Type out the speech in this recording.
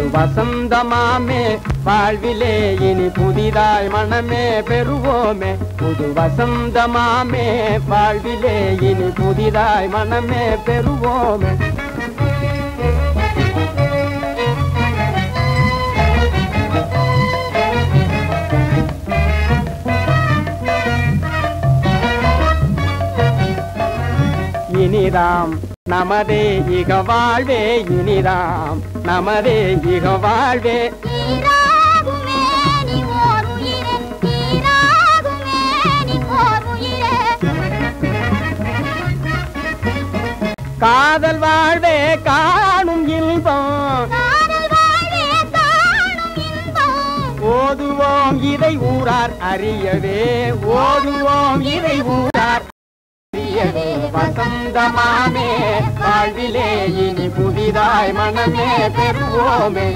புது வசந்தமாமே வாழ்விலே இனி புதிதாய் மனமே பெறுவோமே புது வசந்தமாமே வாழ்விலே இனி புதிதாய் மனமே பெறுவோமே இனிதாம் நமதே இக வாழ்வே இனிதாம் நமதே இக வாழ்வே காதல் வாழ்வே காணும் இன்பம் ஓதுவோம் இதை ஊரார் அறியவே ஓதுவோம் இதை ஊரார் வசந்தமாமே வாழ்விலே இனி புதிதாய் மனமே பெறுவோமே